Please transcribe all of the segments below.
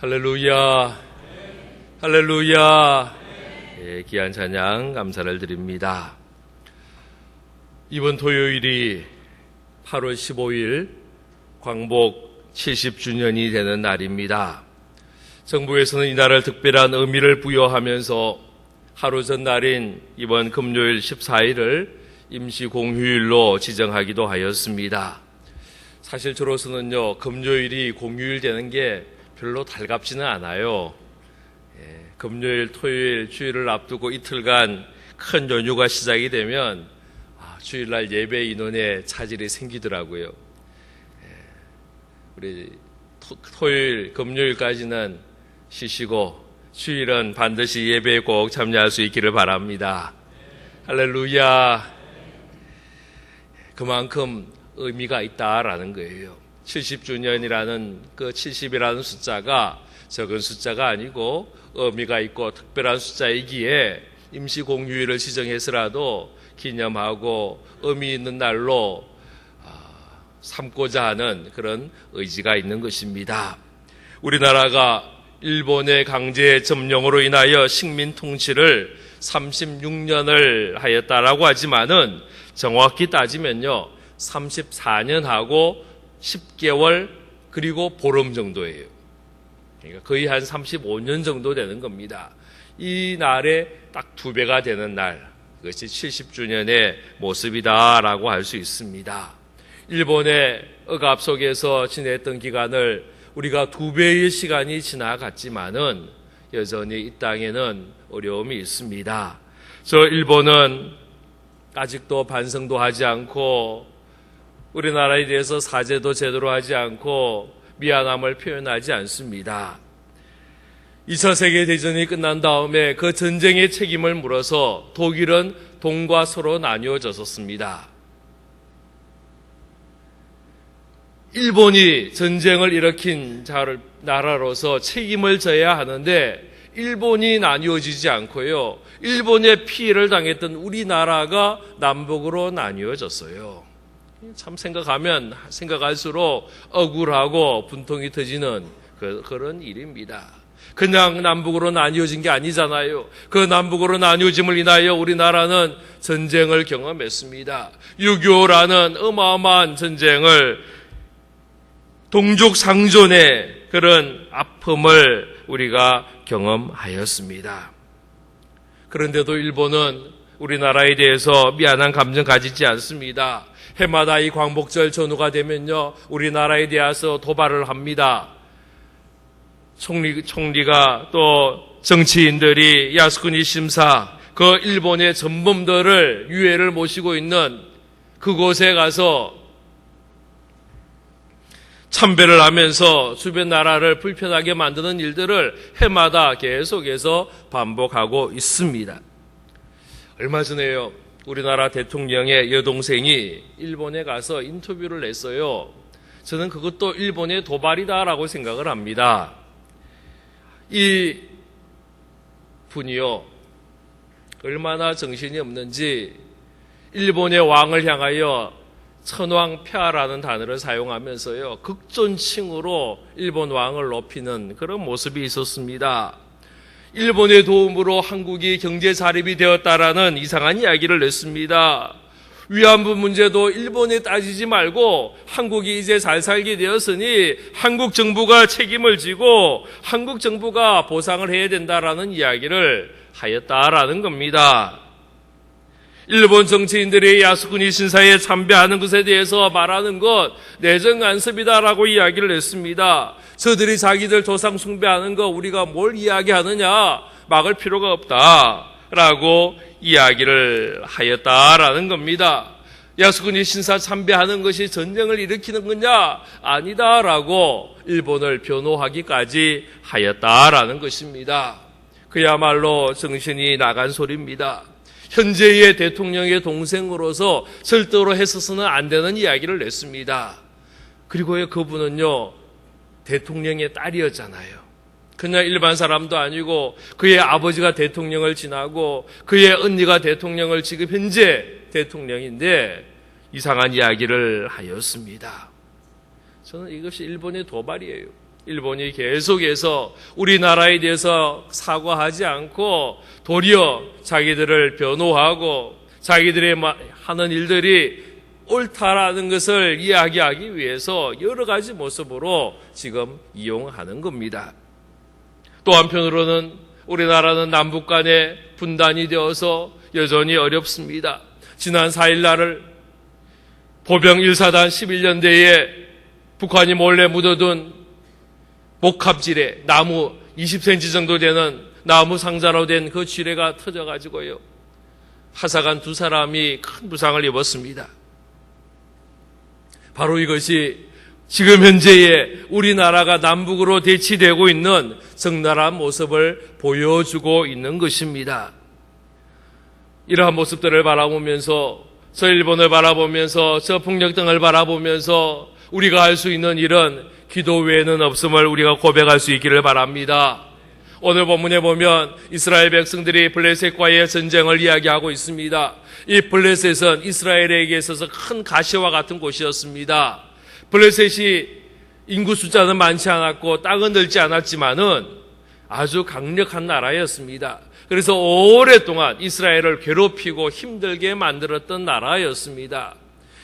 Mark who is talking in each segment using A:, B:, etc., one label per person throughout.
A: 할렐루야, 할렐루야. 예, 귀한 찬양 감사를 드립니다. 이번 토요일이 8월 15일 광복 70주년이 되는 날입니다. 정부에서는 이날을 특별한 의미를 부여하면서 하루 전날인 이번 금요일 14일을 임시 공휴일로 지정하기도 하였습니다. 사실 저로서는요, 금요일이 공휴일 되는 게 별로 달갑지는 않아요. 금요일, 토요일, 주일을 앞두고 이틀간 큰 연휴가 시작이 되면 주일날 예배 인원에 차질이 생기더라고요. 우리 토요일, 금요일까지는 쉬시고 주일은 반드시 예배에 꼭 참여할 수 있기를 바랍니다. 할렐루야. 그만큼 의미가 있다라는 거예요. 70주년이라는 그 70이라는 숫자가 적은 숫자가 아니고 의미가 있고 특별한 숫자이기에 임시 공휴일을 지정해서라도 기념하고 의미 있는 날로 삼고자 하는 그런 의지가 있는 것입니다. 우리나라가 일본의 강제 점령으로 인하여 식민 통치를 36년을 하였다라고 하지만은 정확히 따지면요 34년하고 10개월 그리고 보름 정도예요. 그러니까 거의 한 35년 정도 되는 겁니다. 이 날에 딱 2배가 되는 날, 그것이 70주년의 모습이다라고 할 수 있습니다. 일본의 억압 속에서 지냈던 기간을 우리가 2배의 시간이 지나갔지만은 여전히 이 땅에는 어려움이 있습니다. 저 일본은 아직도 반성도 하지 않고 우리나라에 대해서 사죄도 제대로 하지 않고 미안함을 표현하지 않습니다. 2차 세계대전이 끝난 다음에 그 전쟁의 책임을 물어서 독일은 동과 서로 나뉘어졌었습니다. 일본이 전쟁을 일으킨 나라로서 책임을 져야 하는데 일본이 나뉘어지지 않고요. 일본의 피해를 당했던 우리나라가 남북으로 나뉘어졌어요. 참 생각할수록 억울하고 분통이 터지는 그런 일입니다. 그냥 남북으로 나뉘어진 게 아니잖아요. 그 남북으로 나뉘어짐을 인하여 우리나라는 전쟁을 경험했습니다. 6.25라는 어마어마한 전쟁을 동족 상존의 그런 아픔을 우리가 경험하였습니다. 그런데도 일본은 우리나라에 대해서 미안한 감정 가지지 않습니다. 해마다 이 광복절 전후가 되면요, 우리나라에 대해서 도발을 합니다. 총리가 또 정치인들이 야스쿠니 심사, 그 일본의 전범들을 유해를 모시고 있는 그곳에 가서 참배를 하면서 주변 나라를 불편하게 만드는 일들을 해마다 계속해서 반복하고 있습니다. 얼마 전에요, 우리나라 대통령의 여동생이 일본에 가서 인터뷰를 냈어요. 저는 그것도 일본의 도발이다라고 생각을 합니다. 이 분이요, 얼마나 정신이 없는지 일본의 왕을 향하여 천황폐하라는 단어를 사용하면서요, 극존칭으로 일본 왕을 높이는 그런 모습이 있었습니다. 일본의 도움으로 한국이 경제 자립이 되었다라는 이상한 이야기를 냈습니다. 위안부 문제도 일본에 따지지 말고 한국이 이제 잘 살게 되었으니 한국 정부가 책임을 지고 한국 정부가 보상을 해야 된다라는 이야기를 하였다라는 겁니다. 일본 정치인들이 야스쿠니 신사에 참배하는 것에 대해서 말하는 것 내정 간섭이다라고 이야기를 했습니다. 저들이 자기들 조상 숭배하는 거 우리가 뭘 이야기하느냐, 막을 필요가 없다라고 이야기를 하였다라는 겁니다. 야스쿠니 신사 참배하는 것이 전쟁을 일으키는 거냐? 아니다라고 일본을 변호하기까지 하였다라는 것입니다. 그야말로 정신이 나간 소리입니다. 현재의 대통령의 동생으로서 절대로 했어서는 안 되는 이야기를 냈습니다. 그리고 그분은요, 대통령의 딸이었잖아요. 그냥 일반 사람도 아니고 그의 아버지가 대통령을 지나고 그의 언니가 대통령을 지금 현재 대통령인데 이상한 이야기를 하였습니다. 저는 이것이 일본의 도발이에요. 일본이 계속해서 우리나라에 대해서 사과하지 않고 도리어 자기들을 변호하고 자기들의 하는 일들이 옳다라는 것을 이야기하기 위해서 여러 가지 모습으로 지금 이용하는 겁니다. 또 한편으로는 우리나라는 남북 간에 분단이 되어서 여전히 어렵습니다. 지난 4일 날을 보병 1사단 11년대에 북한이 몰래 묻어둔 목합지뢰, 나무 20cm 정도 되는 나무 상자로 된 그 지뢰가 터져가지고요, 하사관 2사람이 큰 부상을 입었습니다. 바로 이것이 지금 현재의 우리나라가 남북으로 대치되고 있는 적나라한 모습을 보여주고 있는 것입니다. 이러한 모습들을 바라보면서, 저 일본을 바라보면서, 저 폭력 등을 바라보면서 우리가 할 수 있는 일은 기도 외에는 없음을 우리가 고백할 수 있기를 바랍니다. 오늘 본문에 보면 이스라엘 백성들이 블레셋과의 전쟁을 이야기하고 있습니다. 이 블레셋은 이스라엘에게 있어서 큰 가시와 같은 곳이었습니다. 블레셋이 인구 숫자는 많지 않았고 땅은 넓지 않았지만은 아주 강력한 나라였습니다. 그래서 오랫동안 이스라엘을 괴롭히고 힘들게 만들었던 나라였습니다.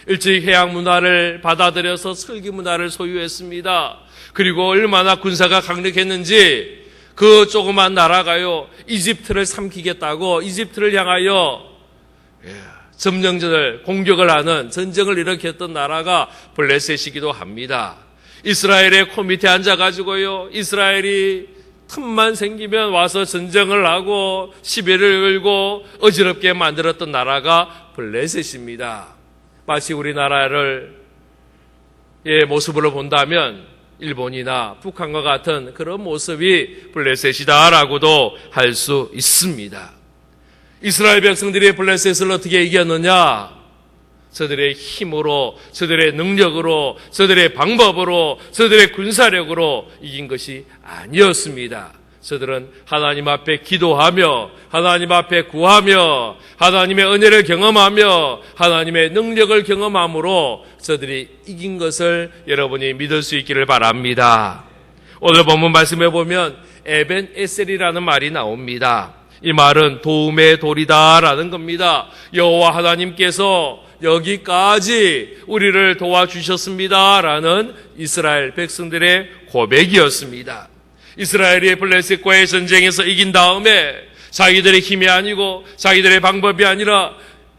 A: 일찍 해양 문화를 받아들여서 설기 문화를 소유했습니다. 그리고 얼마나 군사가 강력했는지 그 조그만 나라가요, 이집트를 삼키겠다고 이집트를 향하여 점령전을 공격을 하는 전쟁을 일으켰던 나라가 블레셋이기도 합니다. 이스라엘의 코 밑에 앉아가지고요, 이스라엘이 틈만 생기면 와서 전쟁을 하고 시비를 걸고 어지럽게 만들었던 나라가 블레셋입니다. 마치 우리나라를 모습으로 본다면 일본이나 북한과 같은 그런 모습이 블레셋이다라고도 할 수 있습니다. 이스라엘 백성들이 블레셋을 어떻게 이겼느냐? 저들의 힘으로, 저들의 능력으로, 저들의 방법으로, 저들의 군사력으로 이긴 것이 아니었습니다. 저들은 하나님 앞에 기도하며, 하나님 앞에 구하며, 하나님의 은혜를 경험하며, 하나님의 능력을 경험함으로 저들이 이긴 것을 여러분이 믿을 수 있기를 바랍니다. 오늘 본문 말씀에 보면 에벤 에셀이라는 말이 나옵니다. 이 말은 도움의 돌이다라는 겁니다. 여호와 하나님께서 여기까지 우리를 도와주셨습니다라는 이스라엘 백성들의 고백이었습니다. 이스라엘이 블레셋과의 전쟁에서 이긴 다음에 자기들의 힘이 아니고 자기들의 방법이 아니라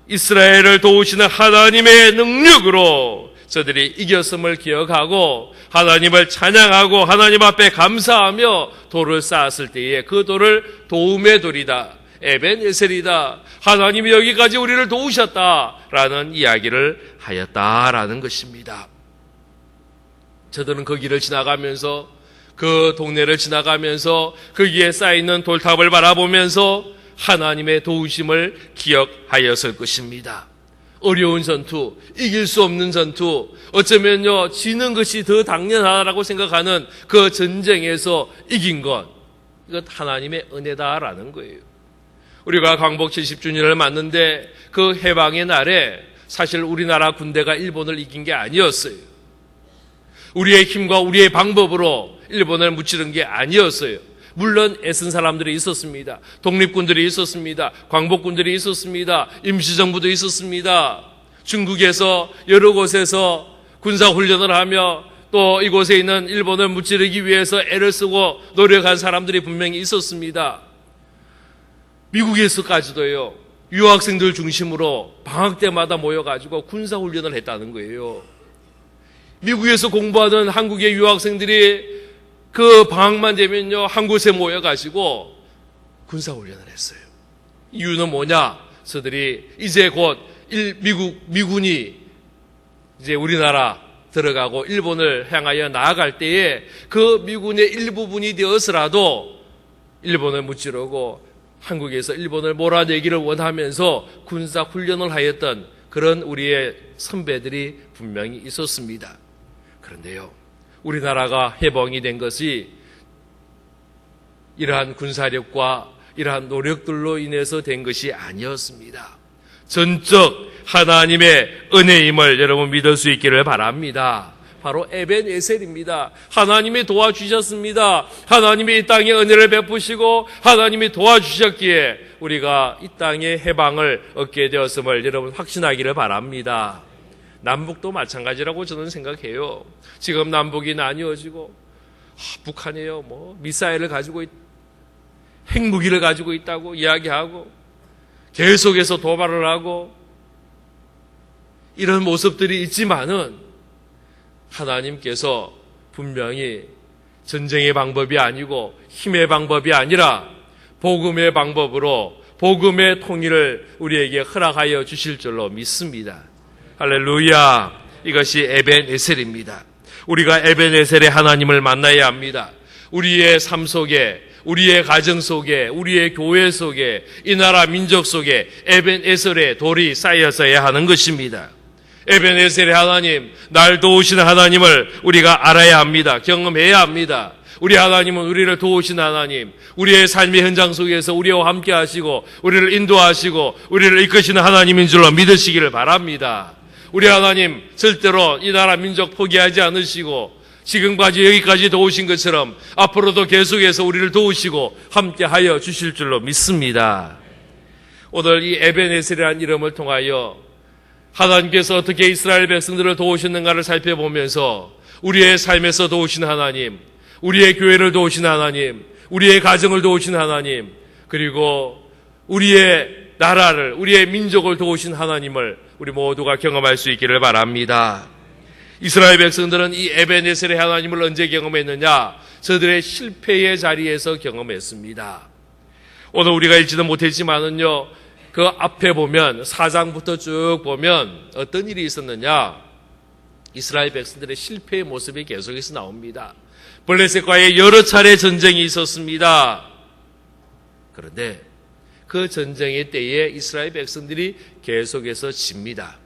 A: 이스라엘을 도우시는 하나님의 능력으로 저들이 이겼음을 기억하고 하나님을 찬양하고 하나님 앞에 감사하며 돌을 쌓았을 때에 그 돌을 도움의 돌이다, 에벤 에셀이다, 하나님이 여기까지 우리를 도우셨다라는 이야기를 하였다라는 것입니다. 저들은 그 길을 지나가면서, 그 동네를 지나가면서 거기에 쌓여있는 돌탑을 바라보면서 하나님의 도우심을 기억하였을 것입니다. 어려운 전투, 이길 수 없는 전투, 어쩌면요 지는 것이 더 당연하다고 생각하는 그 전쟁에서 이긴 것, 이것 하나님의 은혜다라는 거예요. 우리가 광복 70주년을 맞는데 그 해방의 날에 사실 우리나라 군대가 일본을 이긴 게 아니었어요. 우리의 힘과 우리의 방법으로 일본을 무찌른 게 아니었어요. 물론 애쓴 사람들이 있었습니다. 독립군들이 있었습니다. 광복군들이 있었습니다. 임시정부도 있었습니다. 중국에서 여러 곳에서 군사훈련을 하며 또 이곳에 있는 일본을 무찌르기 위해서 애를 쓰고 노력한 사람들이 분명히 있었습니다. 미국에서까지도요, 유학생들 중심으로 방학 때마다 모여가지고 군사훈련을 했다는 거예요. 미국에서 공부하던 한국의 유학생들이 그 방학만 되면요 한 곳에 모여가지고 군사훈련을 했어요. 이유는 뭐냐? 저들이 이제 곧 미군이 이제 우리나라 들어가고 일본을 향하여 나아갈 때에 그 미군의 일부분이 되어서라도 일본을 무찌르고 한국에서 일본을 몰아내기를 원하면서 군사훈련을 하였던 그런 우리의 선배들이 분명히 있었습니다. 그런데요, 우리나라가 해방이 된 것이 이러한 군사력과 이러한 노력들로 인해서 된 것이 아니었습니다. 전적 하나님의 은혜임을 여러분 믿을 수 있기를 바랍니다. 바로 에벤에셀입니다. 하나님이 도와주셨습니다. 하나님이 이 땅에 은혜를 베푸시고 하나님이 도와주셨기에 우리가 이 땅에 해방을 얻게 되었음을 여러분 확신하기를 바랍니다. 남북도 마찬가지라고 저는 생각해요. 지금 남북이 나뉘어지고 북한이요 미사일을 가지고 핵무기를 가지고 있다고 이야기하고 계속해서 도발을 하고 이런 모습들이 있지만은 하나님께서 분명히 전쟁의 방법이 아니고 힘의 방법이 아니라 복음의 방법으로 복음의 통일을 우리에게 허락하여 주실 줄로 믿습니다. 할렐루야. 이것이 에벤에셀입니다. 우리가 에벤에셀의 하나님을 만나야 합니다. 우리의 삶 속에, 우리의 가정 속에, 우리의 교회 속에, 이 나라 민족 속에 에벤에셀의 돌이 쌓여서야 하는 것입니다. 에벤에셀의 하나님, 날 도우시는 하나님을 우리가 알아야 합니다. 경험해야 합니다. 우리 하나님은 우리를 도우시는 하나님, 우리의 삶의 현장 속에서 우리와 함께 하시고 우리를 인도하시고 우리를 이끄시는 하나님인 줄로 믿으시기를 바랍니다. 우리 하나님 절대로 이 나라 민족 포기하지 않으시고 지금까지 여기까지 도우신 것처럼 앞으로도 계속해서 우리를 도우시고 함께하여 주실 줄로 믿습니다. 오늘 이 에벤에셀이라는 이름을 통하여 하나님께서 어떻게 이스라엘 백성들을 도우셨는가를 살펴보면서 우리의 삶에서 도우신 하나님, 우리의 교회를 도우시는 하나님, 우리의 가정을 도우시는 하나님, 그리고 우리의 나라를, 우리의 민족을 도우신 하나님을 우리 모두가 경험할 수 있기를 바랍니다. 이스라엘 백성들은 이 에벤에셀의 하나님을 언제 경험했느냐? 저들의 실패의 자리에서 경험했습니다. 오늘 우리가 읽지도 못했지만은요, 그 앞에 보면 4장부터 쭉 보면 어떤 일이 있었느냐? 이스라엘 백성들의 실패의 모습이 계속해서 나옵니다. 블레셋과의 여러 차례 전쟁이 있었습니다. 그런데 그 전쟁의 때에 이스라엘 백성들이 계속해서 집니다.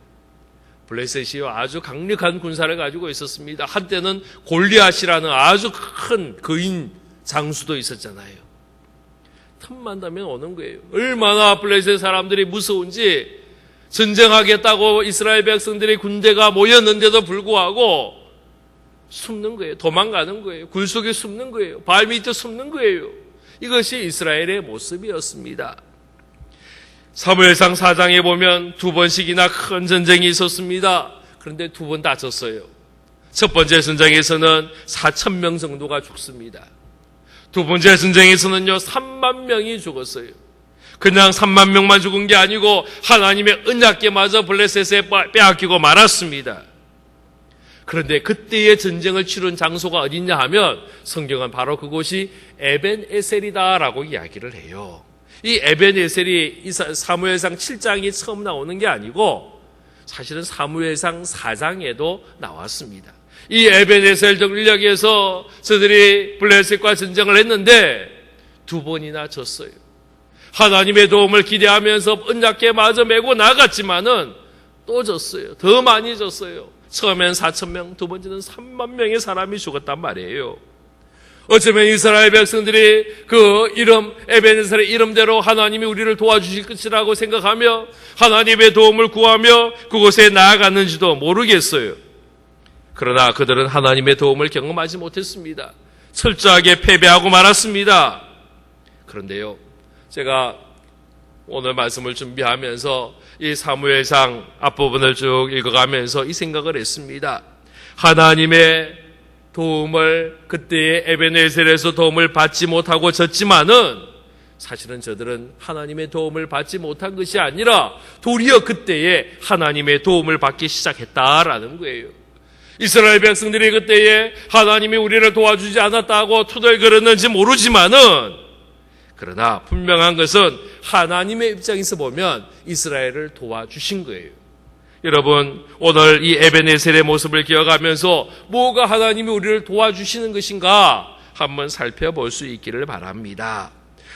A: 블레셋이 아주 강력한 군사를 가지고 있었습니다. 한때는 골리앗이라는 아주 큰 거인 장수도 있었잖아요. 틈만 나면 오는 거예요. 얼마나 블레셋 사람들이 무서운지 전쟁하겠다고 이스라엘 백성들의 군대가 모였는데도 불구하고 숨는 거예요. 도망가는 거예요. 굴 속에 숨는 거예요. 발 밑에 숨는 거예요. 이것이 이스라엘의 모습이었습니다. 사무엘상 4장에 보면 2번씩이나 큰 전쟁이 있었습니다. 그런데 2번 다 졌어요. 첫 번째 전쟁에서는 4,000명 정도가 죽습니다. 두 번째 전쟁에서는요 3만 명이 죽었어요. 그냥 3만 명만 죽은 게 아니고 하나님의 언약궤 마저 블레셋에 빼앗기고 말았습니다. 그런데 그때의 전쟁을 치른 장소가 어디냐 하면 성경은 바로 그곳이 에벤에셀이다라고 이야기를 해요. 이 에벤에셀이 사무엘상 7장이 처음 나오는 게 아니고 사실은 사무엘상 4장에도 나왔습니다. 이 에벤에셀 전력에서 저들이 블레셋과 전쟁을 했는데 2번이나 졌어요. 하나님의 도움을 기대하면서 언약궤 마저 메고 나갔지만은 또 졌어요. 더 많이 졌어요. 처음엔 4,000명, 두 번째는 3만 명의 사람이 죽었단 말이에요. 어쩌면 이스라엘 백성들이 그 이름, 에벤에셀의 이름대로 하나님이 우리를 도와주실 것이라고 생각하며 하나님의 도움을 구하며 그곳에 나아갔는지도 모르겠어요. 그러나 그들은 하나님의 도움을 경험하지 못했습니다. 철저하게 패배하고 말았습니다. 그런데요, 제가 오늘 말씀을 준비하면서 이 사무엘상 앞부분을 쭉 읽어가면서 이 생각을 했습니다. 하나님의 도움을 그때의 에벤에셀에서 도움을 받지 못하고 졌지만은 사실은 저들은 하나님의 도움을 받지 못한 것이 아니라 도리어 그때에 하나님의 도움을 받기 시작했다라는 거예요. 이스라엘 백성들이 그때에 하나님이 우리를 도와주지 않았다고 투덜거렸는지 모르지만은 그러나 분명한 것은 하나님의 입장에서 보면 이스라엘을 도와주신 거예요. 여러분, 오늘 이 에벤에셀의 모습을 기억하면서 뭐가 하나님이 우리를 도와주시는 것인가 한번 살펴볼 수 있기를 바랍니다.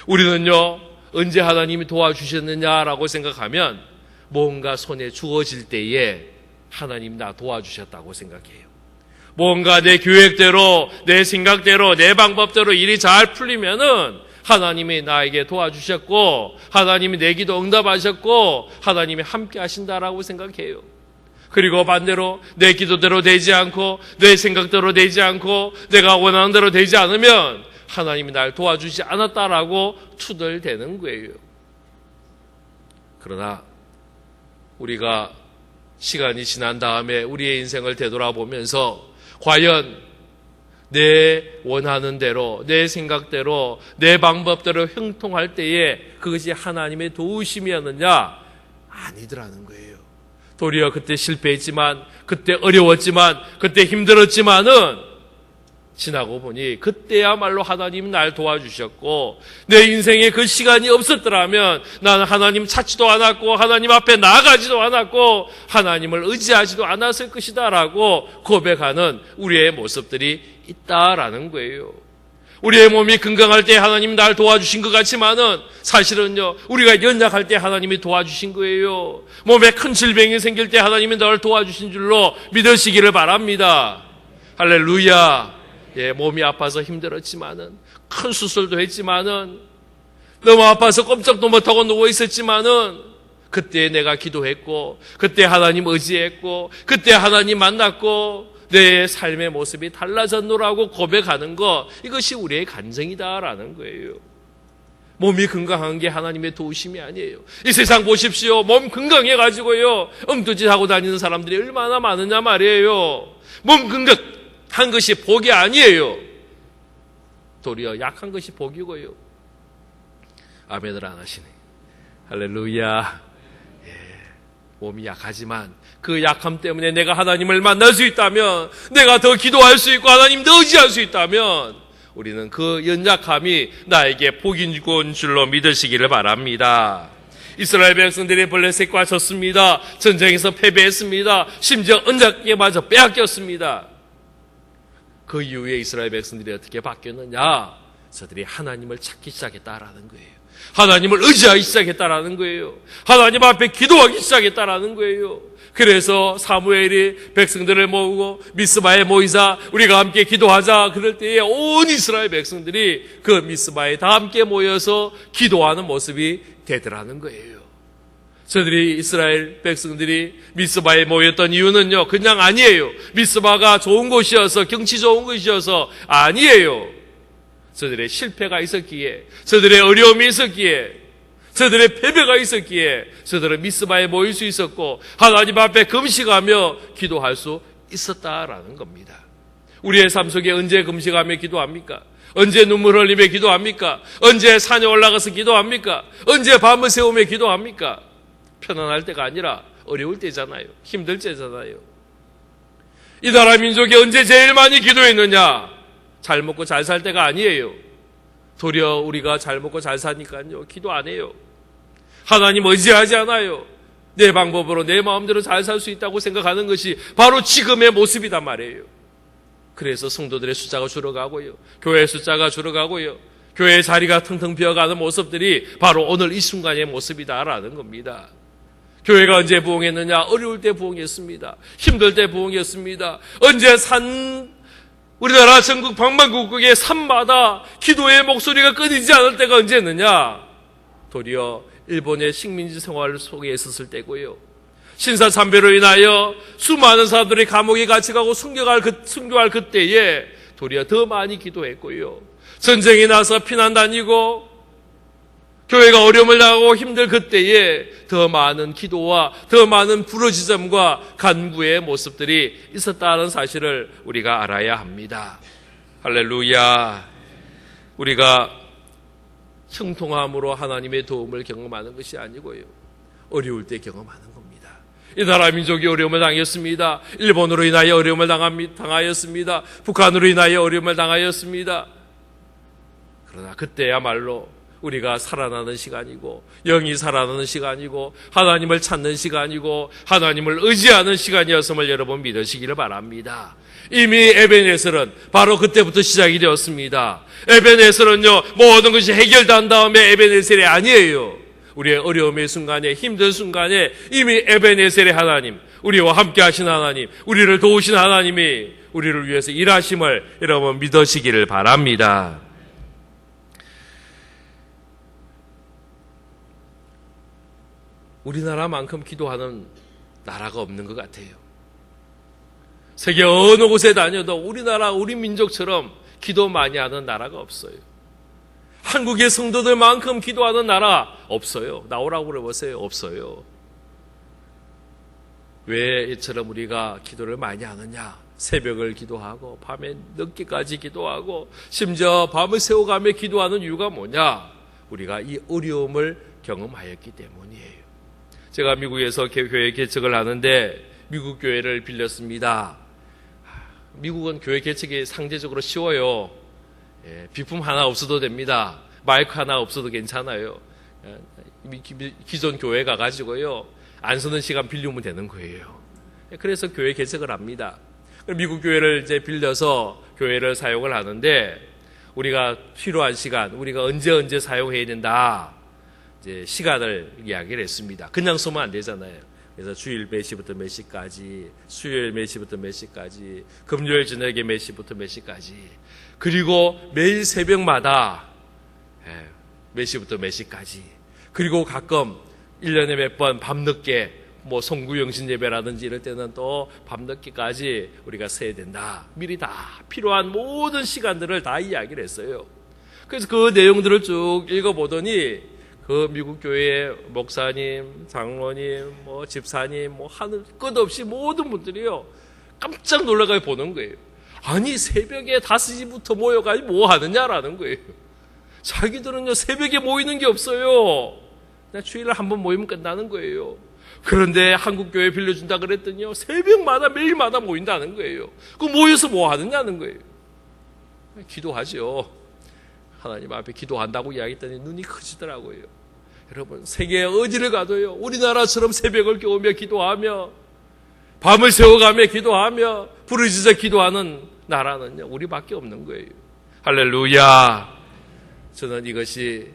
A: 우리는요, 언제 하나님이 도와주셨느냐라고 생각하면 뭔가 손에 주어질 때에 하나님 나 도와주셨다고 생각해요. 뭔가 내 계획대로, 내 생각대로, 내 방법대로 일이 잘 풀리면은 하나님이 나에게 도와주셨고 하나님이 내 기도 응답하셨고 하나님이 함께 하신다라고 생각해요. 그리고 반대로 내 기도대로 되지 않고 내 생각대로 되지 않고 내가 원하는 대로 되지 않으면 하나님이 날 도와주지 않았다라고 투덜대는 거예요. 그러나 우리가 시간이 지난 다음에 우리의 인생을 되돌아보면서 과연 내 원하는 대로, 내 생각대로, 내 방법대로 형통할 때에 그것이 하나님의 도우심이었느냐? 아니더라는 거예요. 도리어 그때 실패했지만, 그때 어려웠지만, 그때 힘들었지만은 지나고 보니 그때야말로 하나님은 날 도와주셨고, 내 인생에 그 시간이 없었더라면 나는 하나님 찾지도 않았고 하나님 앞에 나아가지도 않았고 하나님을 의지하지도 않았을 것이다 라고 고백하는 우리의 모습들이 있다라는 거예요. 우리의 몸이 건강할 때 하나님 날 도와주신 것 같지만은 사실은요, 우리가 연약할 때 하나님이 도와주신 거예요. 몸에 큰 질병이 생길 때 하나님이 널 도와주신 줄로 믿으시기를 바랍니다. 할렐루야. 예, 몸이 아파서 힘들었지만은, 큰 수술도 했지만은, 너무 아파서 꼼짝도 못하고 누워 있었지만은, 그때 내가 기도했고, 그때 하나님 의지했고, 그때 하나님 만났고, 내 삶의 모습이 달라졌노라고 고백하는 것, 이것이 우리의 간증이다라는 거예요. 몸이 건강한 게 하나님의 도우심이 아니에요. 이 세상 보십시오. 몸 건강해가지고요, 엉뚱짓하고 다니는 사람들이 얼마나 많으냐 말이에요. 몸 건강한 것이 복이 아니에요. 도리어 약한 것이 복이고요. 아멘을 안 하시네. 할렐루야. 예, 몸이 약하지만 그 약함 때문에 내가 하나님을 만날 수 있다면, 내가 더 기도할 수 있고 하나님 더 의지할 수 있다면 우리는 그 연약함이 나에게 복인 줄로 믿으시기를 바랍니다. 이스라엘 백성들이 블레셋과 졌습니다. 전쟁에서 패배했습니다. 심지어 언약궤마저 빼앗겼습니다. 그 이후에 이스라엘 백성들이 어떻게 바뀌었느냐? 저들이 하나님을 찾기 시작했다라는 거예요. 하나님을 의지하기 시작했다라는 거예요. 하나님 앞에 기도하기 시작했다라는 거예요. 그래서 사무엘이 백성들을 모으고 미스바에 모이자 우리가 함께 기도하자. 그럴 때에 온 이스라엘 백성들이 그 미스바에 다 함께 모여서 기도하는 모습이 되더라는 거예요. 저들이 이스라엘 백성들이 미스바에 모였던 이유는요, 그냥 아니에요. 미스바가 좋은 곳이어서, 경치 좋은 곳이어서 아니에요. 저들의 실패가 있었기에, 저들의 어려움이 있었기에, 저들의 패배가 있었기에 저들은 미스바에 모일 수 있었고 하나님 앞에 금식하며 기도할 수 있었다라는 겁니다. 우리의 삶 속에 언제 금식하며 기도합니까? 언제 눈물 흘리며 기도합니까? 언제 산에 올라가서 기도합니까? 언제 밤을 새우며 기도합니까? 편안할 때가 아니라 어려울 때잖아요. 힘들 때잖아요. 이 나라 민족이 언제 제일 많이 기도했느냐? 잘 먹고 잘 살 때가 아니에요. 도리어 우리가 잘 먹고 잘 사니까요, 기도 안 해요. 하나님 의지하지 않아요. 내 방법으로 내 마음대로 잘 살 수 있다고 생각하는 것이 바로 지금의 모습이단 말이에요. 그래서 성도들의 숫자가 줄어가고요, 교회의 숫자가 줄어가고요, 교회의 자리가 텅텅 비어가는 모습들이 바로 오늘 이 순간의 모습이다라는 겁니다. 교회가 언제 부흥했느냐? 어려울 때 부흥했습니다. 힘들 때 부흥했습니다. 언제 우리나라 전국 방방곡곡의 산마다 기도의 목소리가 끊이지 않을 때가 언제였느냐? 도리어 일본의 식민지 생활 속에 있었을 때고요, 신사참배로 인하여 수많은 사람들이 감옥에 갇혀가고 순교할 그때에 도리어 더 많이 기도했고요, 전쟁이 나서 피난 다니고 교회가 어려움을 당하고 힘들 그때에 더 많은 기도와 더 많은 부르짖음과 간구의 모습들이 있었다는 사실을 우리가 알아야 합니다. 할렐루야. 우리가 형통함으로 하나님의 도움을 경험하는 것이 아니고요, 어려울 때 경험하는 겁니다. 이 나라 민족이 어려움을 당했습니다. 일본으로 인하여 어려움을 당하였습니다. 북한으로 인하여 어려움을 당하였습니다. 그러나 그때야말로 우리가 살아나는 시간이고, 영이 살아나는 시간이고, 하나님을 찾는 시간이고, 하나님을 의지하는 시간이었음을 여러분 믿으시기를 바랍니다. 이미 에벤에셀은 바로 그때부터 시작이 되었습니다. 에벤에셀은요, 모든 것이 해결된 다음에 에벤에셀이 아니에요. 우리의 어려움의 순간에, 힘든 순간에 이미 에벤에셀의 하나님, 우리와 함께 하신 하나님, 우리를 도우신 하나님이 우리를 위해서 일하심을 여러분 믿으시기를 바랍니다. 우리나라만큼 기도하는 나라가 없는 것 같아요. 세계 어느 곳에 다녀도 우리나라, 우리 민족처럼 기도 많이 하는 나라가 없어요. 한국의 성도들만큼 기도하는 나라 없어요. 나오라고 그러보세요. 없어요. 왜 이처럼 우리가 기도를 많이 하느냐? 새벽을 기도하고 밤에 늦게까지 기도하고 심지어 밤을 새워가며 기도하는 이유가 뭐냐? 우리가 이 어려움을 경험하였기 때문이에요. 제가 미국에서 교회 개척을 하는데 미국 교회를 빌렸습니다. 미국은 교회 개척이 상대적으로 쉬워요. 비품 하나 없어도 됩니다. 마이크 하나 없어도 괜찮아요. 기존 교회 가가지고요, 안 쓰는 시간 빌리면 되는 거예요. 그래서 교회 개척을 합니다. 미국 교회를 이제 빌려서 교회를 사용을 하는데, 우리가 필요한 시간, 우리가 언제 사용해야 된다, 이제 시간을 이야기를 했습니다. 그냥 쓰면 안 되잖아요. 그래서 주일 몇 시부터 몇 시까지, 수요일 몇 시부터 몇 시까지, 금요일 저녁에 몇 시부터 몇 시까지, 그리고 매일 새벽마다 몇 시부터 몇 시까지, 그리고 가끔 1년에 몇 번 밤늦게 뭐 송구영신 예배라든지 이럴 때는 또 밤늦게까지 우리가 세야 된다. 미리 다 필요한 모든 시간들을 다 이야기를 했어요. 그래서 그 내용들을 쭉 읽어보더니 그 미국 교회 목사님, 장로님, 뭐 집사님, 뭐 하는 것 없이 모든 분들이요, 깜짝 놀라가 보는 거예요. 아니, 새벽에 5시부터 모여가지고 뭐 하느냐라는 거예요. 자기들은요, 새벽에 모이는 게 없어요. 그냥 주일날 한번 모이면 끝나는 거예요. 그런데 한국 교회 빌려준다 그랬더니요, 새벽마다 매일마다 모인다는 거예요. 그 모여서 뭐 하느냐는 거예요. 기도하죠. 하나님 앞에 기도한다고 이야기했더니 눈이 커지더라고요. 여러분, 세계 어디를 가도요, 우리나라처럼 새벽을 깨우며 기도하며 밤을 새워가며 기도하며 부르짖어 기도하는 나라는요, 우리밖에 없는 거예요. 할렐루야. 저는 이것이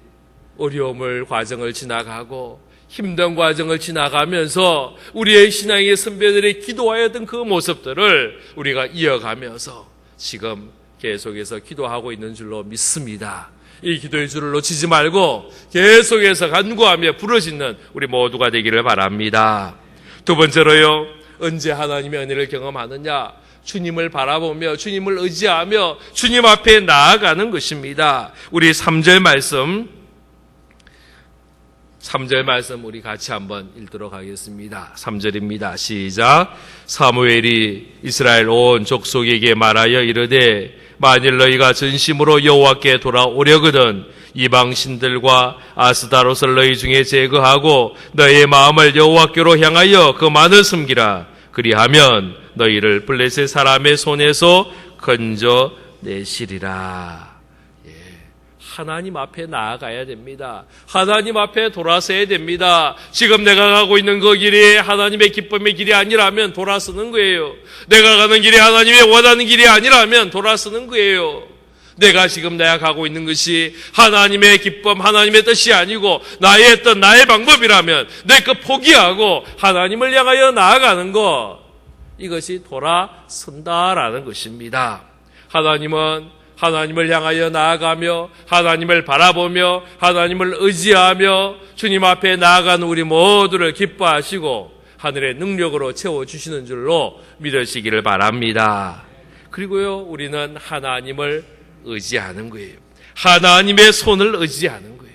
A: 어려움을 과정을 지나가고 힘든 과정을 지나가면서 우리의 신앙의 선배들이 기도하였던 그 모습들을 우리가 이어가면서 지금 계속해서 기도하고 있는 줄로 믿습니다. 이 기도의 줄을 놓치지 말고 계속해서 간구하며 부르짖는 우리 모두가 되기를 바랍니다. 두 번째로요, 언제 하나님의 은혜를 경험하느냐? 주님을 바라보며 주님을 의지하며 주님 앞에 나아가는 것입니다. 우리 3절 말씀 우리 같이 한번 읽도록 하겠습니다. 3절입니다. 시작. 사무엘이 이스라엘 온 족속에게 말하여 이르되 만일 너희가 전심으로 여호와께 돌아오려거든 이방 신들과 아스다롯을 너희 중에 제거하고 너희의 마음을 여호와께로 향하여 그만을 숨기라. 그리하면 너희를 블레셋 사람의 손에서 건져내시리라. 하나님 앞에 나아가야 됩니다. 하나님 앞에 돌아서야 됩니다. 지금 내가 가고 있는 그 길이 하나님의 기쁨의 길이 아니라면 돌아서는 거예요. 내가 가는 길이 하나님의 원하는 길이 아니라면 돌아서는 거예요. 내가 가고 있는 것이 하나님의 기쁨, 하나님의 뜻이 아니고 나의 뜻, 나의 방법이라면 내 것 포기하고 하나님을 향하여 나아가는 것, 이것이 돌아선다라는 것입니다. 하나님은 하나님을 향하여 나아가며 하나님을 바라보며 하나님을 의지하며 주님 앞에 나아가는 우리 모두를 기뻐하시고 하늘의 능력으로 채워주시는 줄로 믿으시기를 바랍니다. 그리고요, 우리는 하나님을 의지하는 거예요. 하나님의 손을 의지하는 거예요.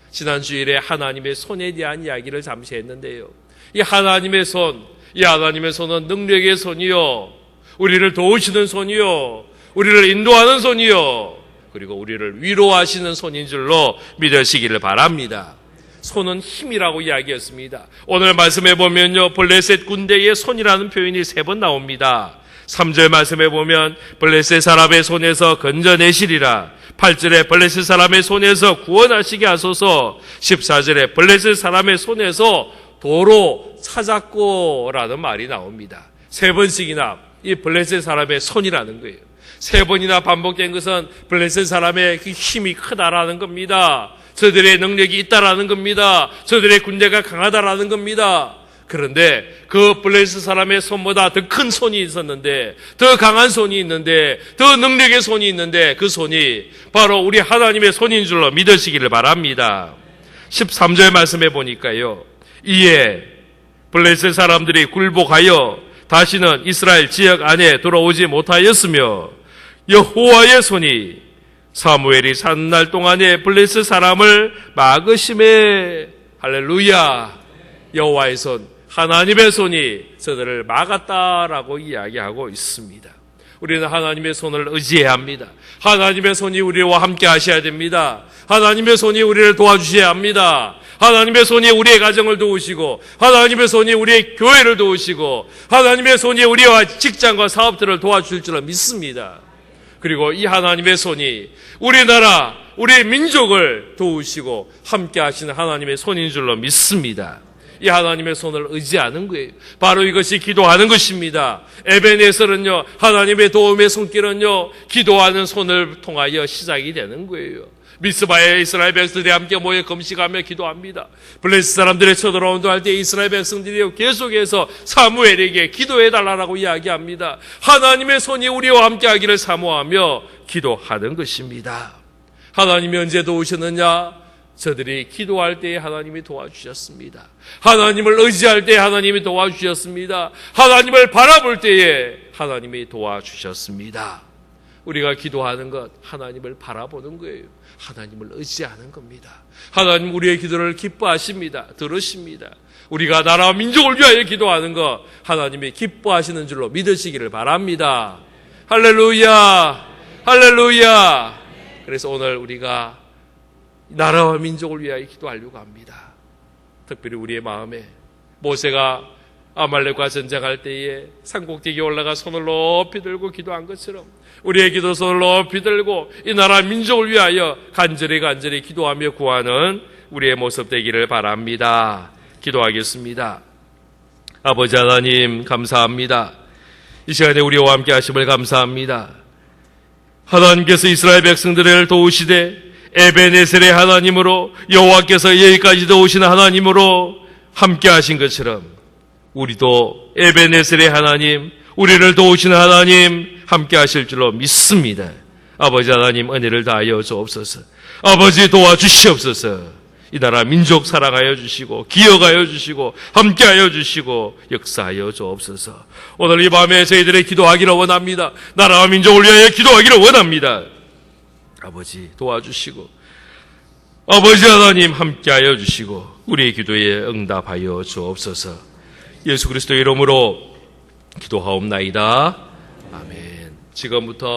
A: 지난 주일에 하나님의 손에 대한 이야기를 잠시 했는데요, 이 하나님의 손은 능력의 손이요, 우리를 도우시는 손이요, 우리를 인도하는 손이요, 그리고 우리를 위로하시는 손인 줄로 믿으시기를 바랍니다. 손은 힘이라고 이야기했습니다. 오늘 말씀해 보면요, 블레셋 군대의 손이라는 표현이 3번 나옵니다. 3절 말씀해 보면 블레셋 사람의 손에서 건져내시리라. 8절에 블레셋 사람의 손에서 구원하시게 하소서. 14절에 블레셋 사람의 손에서 도로 찾았고 라는 말이 나옵니다. 3번씩이나 이 블레셋 사람의 손이라는 거예요. 3번이나 반복된 것은 블레셋 사람의 그 힘이 크다라는 겁니다. 저들의 능력이 있다라는 겁니다. 저들의 군대가 강하다라는 겁니다. 그런데 그 블레셋 사람의 손보다 더 큰 손이 있었는데, 더 강한 손이 있는데, 더 능력의 손이 있는데, 그 손이 바로 우리 하나님의 손인 줄로 믿으시기를 바랍니다. 13절 말씀해 보니까요, 이에 블레셋 사람들이 굴복하여 다시는 이스라엘 지역 안에 들어오지 못하였으며 여호와의 손이 사무엘이 사는 날 동안에 블레셋 사람을 막으심에 할렐루야. 여호와의 손, 하나님의 손이 저들을 막았다라고 이야기하고 있습니다. 우리는 하나님의 손을 의지해야 합니다. 하나님의 손이 우리와 함께 하셔야 됩니다. 하나님의 손이 우리를 도와주셔야 합니다. 하나님의 손이 우리의 가정을 도우시고, 하나님의 손이 우리의 교회를 도우시고, 하나님의 손이 우리와 직장과 사업들을 도와주실 줄을 믿습니다. 그리고 이 하나님의 손이 우리나라, 우리 민족을 도우시고 함께 하시는 하나님의 손인 줄로 믿습니다. 이 하나님의 손을 의지하는 거예요. 바로 이것이 기도하는 것입니다. 에베네셀은요, 하나님의 도움의 손길은요, 기도하는 손을 통하여 시작이 되는 거예요. 미스바에 이스라엘 백성들이 함께 모여 금식하며 기도합니다. 블레셋 사람들의 쳐들어온다 할 때 이스라엘 백성들이 계속해서 사무엘에게 기도해달라고 이야기합니다. 하나님의 손이 우리와 함께 하기를 사모하며 기도하는 것입니다. 하나님이 언제 도우셨느냐? 저들이 기도할 때에 하나님이 도와주셨습니다. 하나님을 의지할 때에 하나님이 도와주셨습니다. 하나님을 바라볼 때에 하나님이 도와주셨습니다. 우리가 기도하는 것, 하나님을 바라보는 거예요. 하나님을 의지하는 겁니다. 하나님 우리의 기도를 기뻐하십니다. 들으십니다. 우리가 나라와 민족을 위하여 기도하는 것, 하나님이 기뻐하시는 줄로 믿으시기를 바랍니다. 할렐루야! 할렐루야! 그래서 오늘 우리가 나라와 민족을 위하여 기도하려고 합니다. 특별히 우리의 마음에 모세가 아말렉과 전쟁할 때에 산꼭대기에 올라가 손을 높이 들고 기도한 것처럼 우리의 기도 손을 높이 들고 이 나라 민족을 위하여 간절히 기도하며 구하는 우리의 모습 되기를 바랍니다. 기도하겠습니다. 아버지 하나님 감사합니다. 이 시간에 우리와 함께 하심을 감사합니다. 하나님께서 이스라엘 백성들을 도우시되 에베네셀의 하나님으로 여호와께서 여기까지 도우시는 하나님으로 함께 하신 것처럼 우리도 에베네셀의 하나님, 우리를 도우시는 하나님 함께 하실 줄로 믿습니다. 아버지 하나님 은혜를 다하여 주옵소서. 아버지 도와주시옵소서. 이 나라 민족 사랑하여 주시고 기억하여 주시고 함께하여 주시고 역사하여 주옵소서. 오늘 이 밤에 저희들의 기도하기를 원합니다. 나라와 민족을 위하여 기도하기를 원합니다. 아버지 도와주시고 아버지 하나님 함께하여 주시고 우리의 기도에 응답하여 주옵소서. 예수 그리스도의 이름으로 기도하옵나이다. 아멘. 지금부터